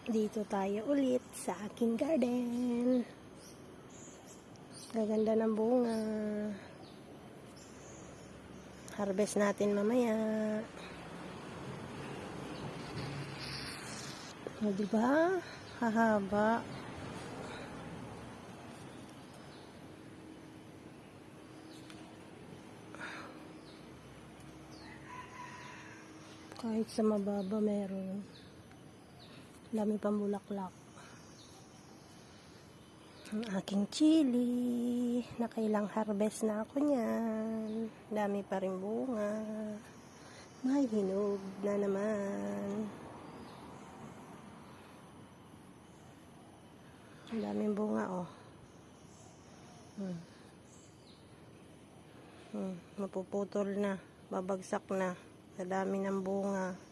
Dito tayo ulit sa aking garden. Gaganda ng bunga. Harvest natin mamaya. O, diba? Hahaba. Kahit sa mababa meron. Dami pang bulaklak. Ang aking chili. Nakailang harvest na ako niyan. Dami pa rin bunga. May hinog na naman. Ang daming bunga, oh. Mapuputol na. Babagsak na. Sa dami ng bunga.